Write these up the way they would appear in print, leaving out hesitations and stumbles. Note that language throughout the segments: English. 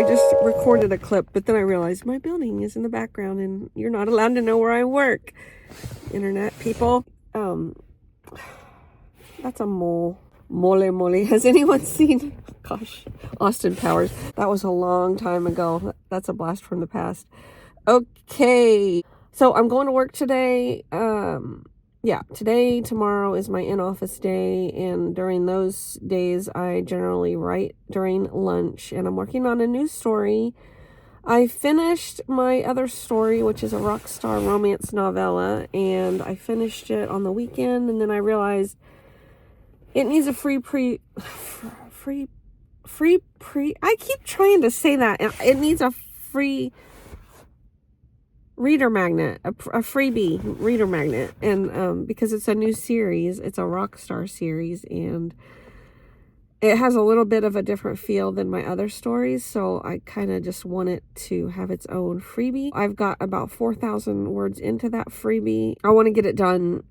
just recorded a clip, but then I realized my building is in the background and you're not allowed to know where I work. Internet people. That's a mole. Mole. Has anyone seen, gosh, Austin Powers? That was a long time ago. That's a blast from the past. Okay. So I'm going to work today. Today, tomorrow is my in-office day, and during those days, I generally write during lunch, and I'm working on a new story. I finished my other story, which is a rockstar romance novella, and I finished it on the weekend, and then I realized it needs a I keep trying to say that. It needs a free reader magnet, a freebie reader magnet, and because it's a new series, it's a rockstar series, and it has a little bit of a different feel than my other stories, so I kind of just want it to have its own freebie. I've got about 4,000 words into that freebie. I want to get it done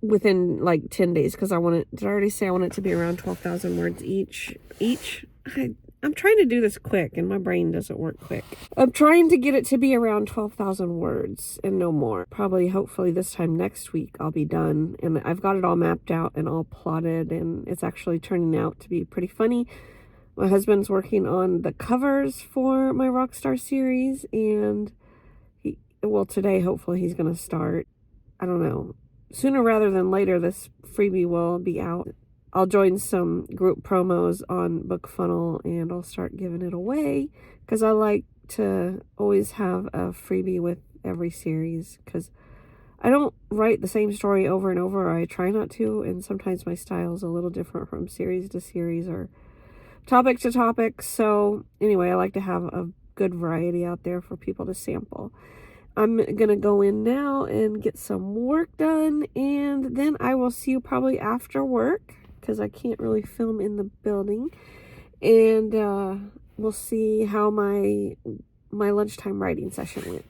within like 10 days because I want it, did I already say I want it to be around 12,000 words each? I'm trying to do this quick and my brain doesn't work quick. I'm trying to get it to be around 12,000 words and no more. Probably, hopefully this time next week I'll be done, and I've got it all mapped out and all plotted, and it's actually turning out to be pretty funny. My husband's working on the covers for my Rockstar series, and today hopefully he's going to start. I don't know. Sooner rather than later, this freebie will be out. I'll join some group promos on BookFunnel and I'll start giving it away because I like to always have a freebie with every series because I don't write the same story over and over. I try not to, and sometimes my style is a little different from series to series or topic to topic. So anyway, I like to have a good variety out there for people to sample. I'm going to go in now and get some work done, and then I will see you probably after work because I can't really film in the building, and we'll see how my lunchtime writing session went.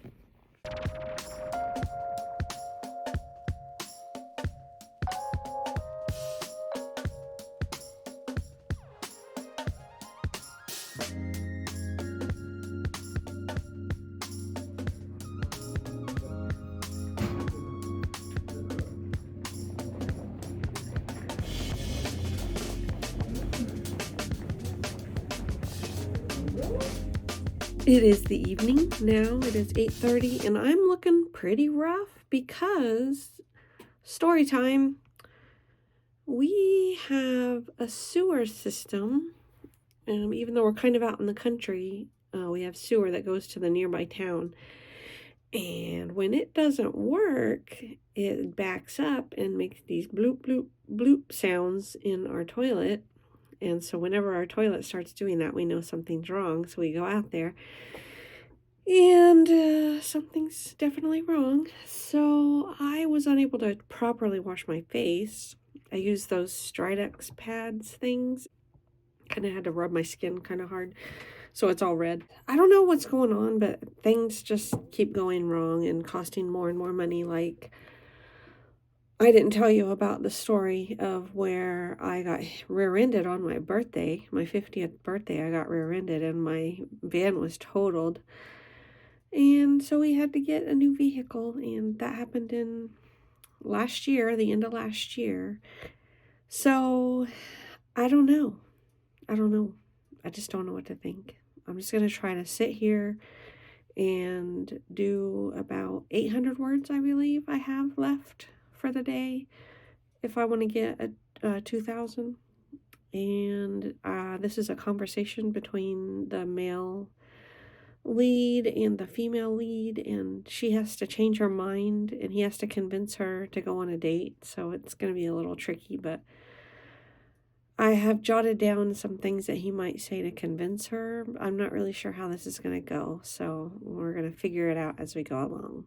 It is the evening now. It is 8:30 and I'm looking pretty rough because story time. We have a sewer system. Even though we're kind of out in the country, we have sewer that goes to the nearby town. And when it doesn't work, it backs up and makes these bloop, bloop, bloop sounds in our toilet. And so whenever our toilet starts doing that, we know something's wrong. So we go out there and something's definitely wrong. So I was unable to properly wash my face. I used those Stridex pads things. Kind of had to rub my skin kind of hard. So it's all red. I don't know what's going on, but things just keep going wrong and costing more and more money. Like, I didn't tell you about the story of where I got rear-ended on my birthday, my 50th birthday. I got rear-ended and my van was totaled. And so we had to get a new vehicle, and that happened in last year, the end of last year. So I don't know. I just don't know what to think. I'm just going to try to sit here and do about 800 words, I believe I have left for the day if I want to get a 2,000. And this is a conversation between the male lead and the female lead, and she has to change her mind and he has to convince her to go on a date. So it's going to be a little tricky, but I have jotted down some things that he might say to convince her. I'm not really sure how this is going to go, so we're going to figure it out as we go along.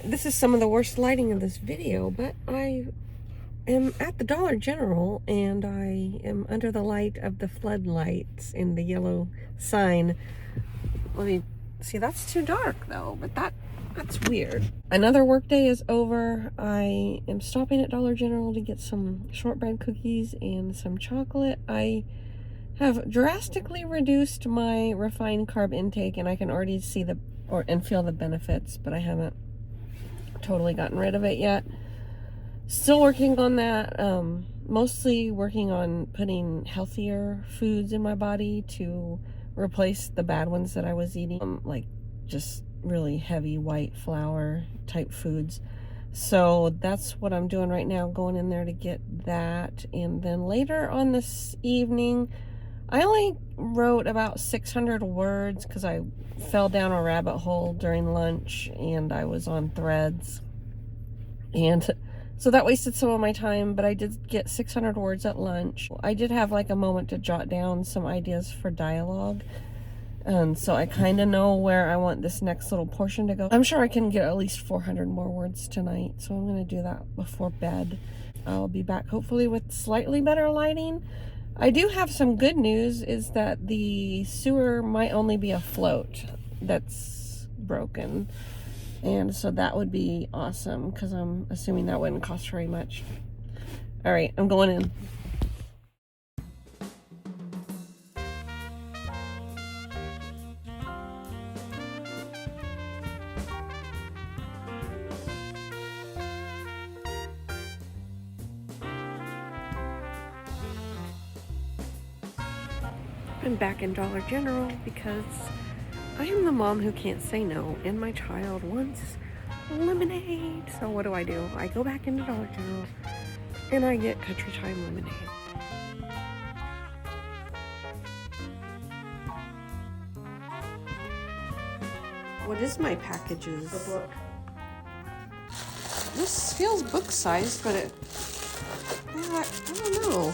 This is some of the worst lighting of this video, but I am at the Dollar General and I am under the light of the floodlights and the yellow sign. Let me See, that's too dark though, but that's weird. Another work day is over. I am stopping at Dollar General to get some shortbread cookies and some chocolate. I have drastically reduced my refined carb intake, and I can already see and feel the benefits, but I haven't totally gotten rid of it yet. Still working on that. Mostly working on putting healthier foods in my body to replace the bad ones that I was eating, like just really heavy white flour type foods. So that's what I'm doing right now, going in there to get that. And then later on this evening, I only wrote about 600 words because I fell down a rabbit hole during lunch and I was on Threads. And so that wasted some of my time, but I did get 600 words at lunch. I did have like a moment to jot down some ideas for dialogue. And so I kind of know where I want this next little portion to go. I'm sure I can get at least 400 more words tonight. So I'm going to do that before bed. I'll be back hopefully with slightly better lighting. I do have some good news, is that the sewer might only be a float that's broken. And so that would be awesome, because I'm assuming that wouldn't cost very much. All right, I'm going in. I'm back in Dollar General because I am the mom who can't say no, and my child wants lemonade. So what do? I go back into Dollar General and I get Country Time lemonade. What is my packages? A book. This feels book-sized, but I don't know.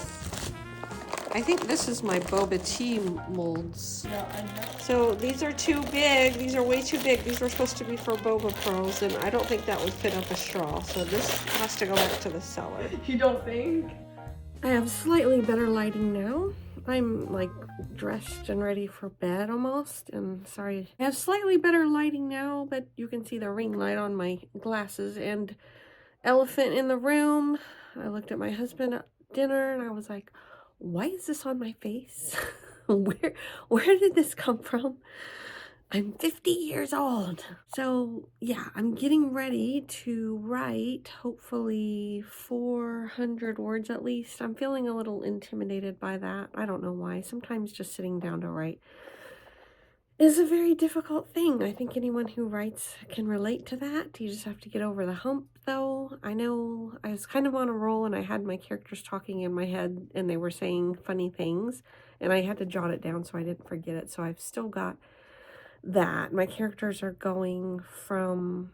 I think this is my boba tea molds. Yeah, I know. So these are too big. These are way too big. These were supposed to be for boba pearls, and I don't think that would fit up a straw. So this has to go back to the cellar. You don't think? I have slightly better lighting now. I'm like dressed and ready for bed almost. And sorry, I have slightly better lighting now, but you can see the ring light on my glasses. And elephant in the room. I looked at my husband at dinner and I was like, why is this on my face? Where did this come from? I'm 50 years old. So yeah, I'm getting ready to write hopefully 400 words at least. I'm feeling a little intimidated by that. I don't know why. Sometimes just sitting down to write is a very difficult thing. I think anyone who writes can relate to that. You just have to get over the hump though. I know I was kind of on a roll and I had my characters talking in my head and they were saying funny things and I had to jot it down so I didn't forget it. So I've still got that. My characters are going from,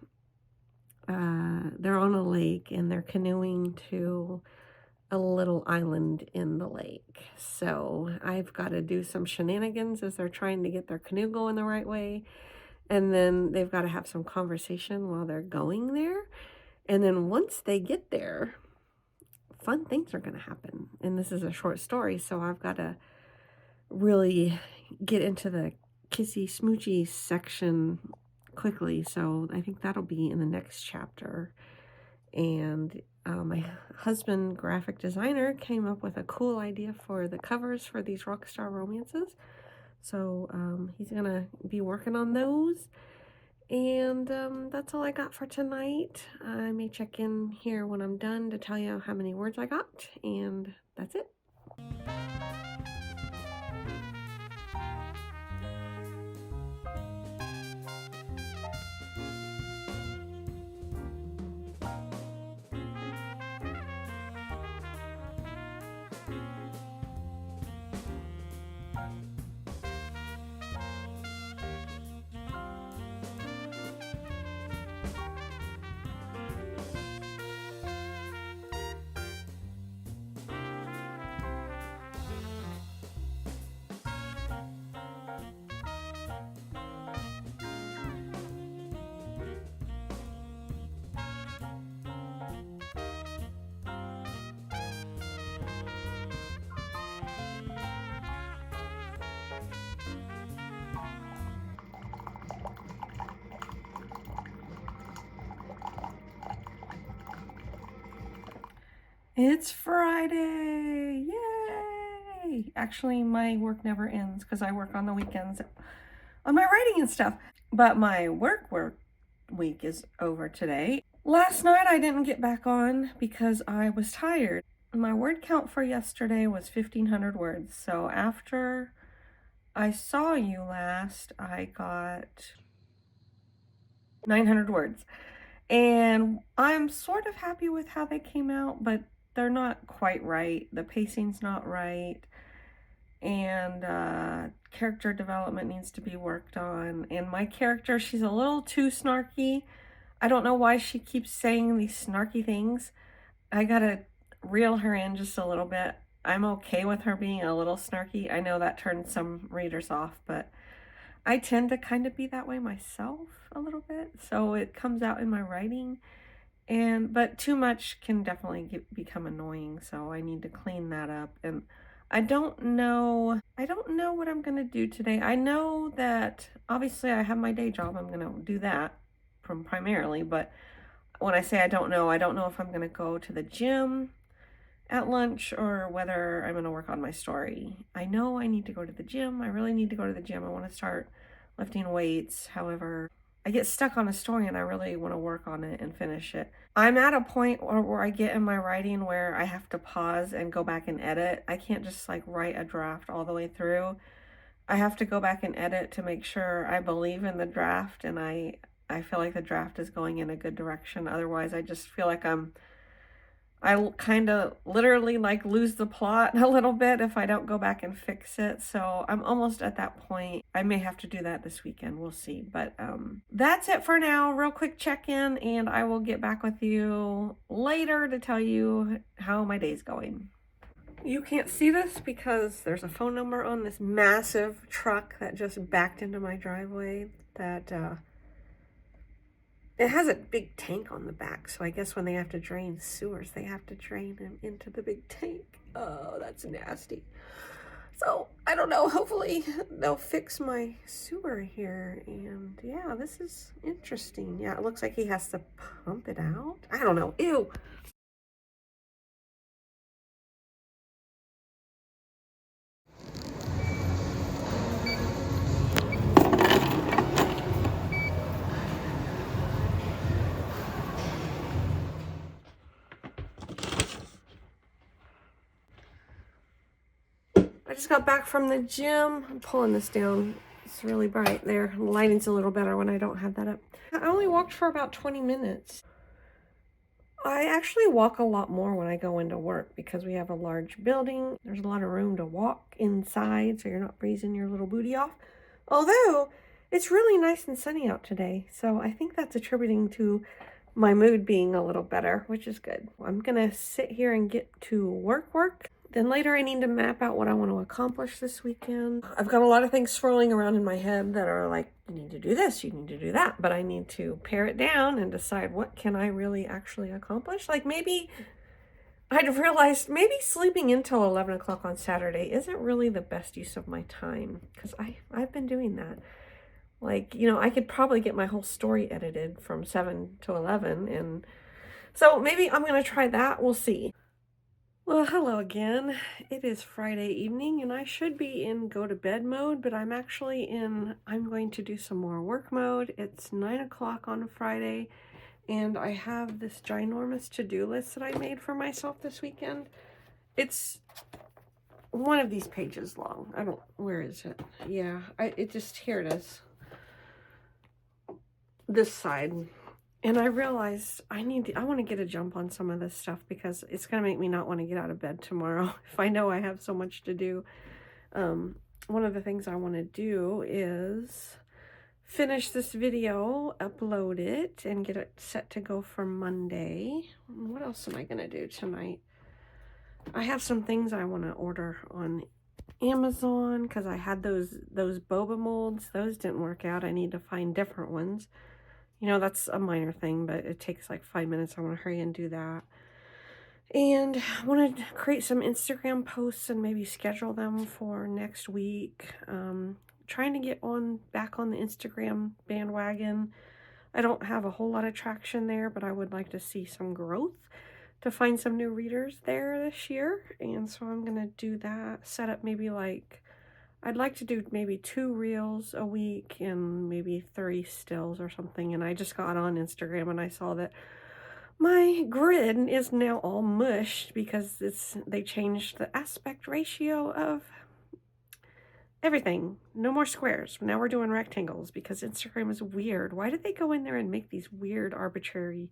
they're on a lake and they're canoeing to a little island in the lake. So I've got to do some shenanigans as they're trying to get their canoe going the right way. And then they've got to have some conversation while they're going there. And then once they get there, fun things are going to happen. And this is a short story, so I've got to really get into the kissy smoochy section quickly. So I think that'll be in the next chapter. And my husband, graphic designer, came up with a cool idea for the covers for these Rockstar Romances. So he's gonna be working on those. And that's all I got for tonight. I may check in here when I'm done to tell you how many words I got. And that's it. It's Friday! Yay! Actually, my work never ends because I work on the weekends on my writing and stuff. But my work week is over today. Last night I didn't get back on because I was tired. My word count for yesterday was 1,500 words. So after I saw you last, I got 900 words. And I'm sort of happy with how they came out, but they're not quite right. The pacing's not right. And character development needs to be worked on. And my character, she's a little too snarky. I don't know why she keeps saying these snarky things. I gotta reel her in just a little bit. I'm okay with her being a little snarky. I know that turns some readers off, but I tend to kind of be that way myself a little bit. So it comes out in my writing. But too much can definitely become annoying, so I need to clean that up. And I don't know what I'm gonna do today. I know that obviously I have my day job. I'm gonna do that from primarily, but when I say I don't know if I'm gonna go to the gym at lunch or whether I'm gonna work on my story. I know I need to go to the gym. I really need to go to the gym. I want to start lifting weights. However, I get stuck on a story and I really want to work on it and finish it. I'm at a point where I get in my writing where I have to pause and go back and edit. I can't just like write a draft all the way through. I have to go back and edit to make sure I believe in the draft and I feel like the draft is going in a good direction. Otherwise, I just feel like I kind of literally like lose the plot a little bit if I don't go back and fix it. So I'm almost at that point. I may have to do that this weekend. We'll see. But that's it for now. Real quick check-in, and I will get back with you later to tell you how my day's going. You can't see this because there's a phone number on this massive truck that just backed into my driveway that it has a big tank on the back, so I guess when they have to drain sewers, they have to drain them into the big tank. Oh, that's nasty. So, I don't know. Hopefully, they'll fix my sewer here. And yeah, this is interesting. Yeah, it looks like he has to pump it out. I don't know. Ew. I just got back from the gym. I'm pulling this down. It's really bright there. The lighting's a little better when I don't have that up. I only walked for about 20 minutes. I actually walk a lot more when I go into work because we have a large building. There's a lot of room to walk inside so you're not freezing your little booty off. Although, it's really nice and sunny out today. So I think that's attributing to my mood being a little better, which is good. I'm gonna sit here and get to work. Then later I need to map out what I want to accomplish this weekend. I've got a lot of things swirling around in my head that are like, you need to do this, you need to do that. But I need to pare it down and decide what can I really actually accomplish. Like maybe I'd realized maybe sleeping until 11 o'clock on Saturday isn't really the best use of my time. Because I've been doing that. Like, you know, I could probably get my whole story edited from 7 to 11. And so maybe I'm going to try that. We'll see. Well, hello again. It is Friday evening and I should be in go to bed mode, but I'm actually I'm going to do some more work mode. It's 9 o'clock on a Friday and I have this ginormous to-do list that I made for myself this weekend. It's one of these pages long. Where is it? Yeah, here it is. This side. And I realized I want to get a jump on some of this stuff because it's going to make me not want to get out of bed tomorrow if I know I have so much to do. One of the things I want to do is finish this video, upload it, and get it set to go for Monday. What else am I going to do tonight? I have some things I want to order on Amazon because I had those boba molds. Those didn't work out. I need to find different ones. You know, that's a minor thing, but it takes like 5 minutes. I want to hurry and do that. And I want to create some Instagram posts and maybe schedule them for next week. Trying to get back on the Instagram bandwagon. I don't have a whole lot of traction there, but I would like to see some growth to find some new readers there this year. And so I'm going to do that, set up maybe like, I'd like to do maybe 2 reels a week and maybe 3 stills or something. And I just got on Instagram and I saw that my grid is now all mushed because they changed the aspect ratio of everything. No more squares. Now we're doing rectangles because Instagram is weird. Why did they go in there and make these weird arbitrary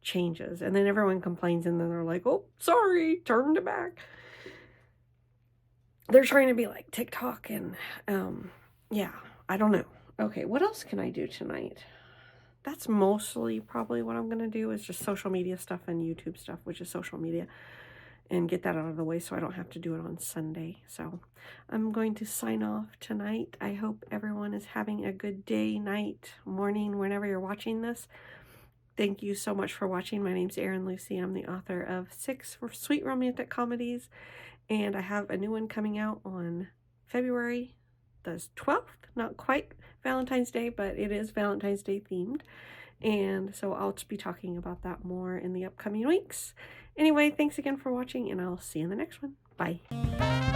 changes? And then everyone complains and then they're like, oh, sorry, turned it back. They're trying to be like TikTok and yeah, I don't know. Okay, what else can I do tonight? That's mostly probably what I'm going to do is just social media stuff and YouTube stuff, which is social media, and get that out of the way so I don't have to do it on Sunday. So I'm going to sign off tonight. I hope everyone is having a good day, night, morning, whenever you're watching this. Thank you so much for watching. My name's Erin Lucy. I'm the author of 6 sweet romantic comedies, and I have a new one coming out on February the 12th. Not quite Valentine's Day, but it is Valentine's Day themed. And so I'll be talking about that more in the upcoming weeks. Anyway, thanks again for watching, and I'll see you in the next one. Bye.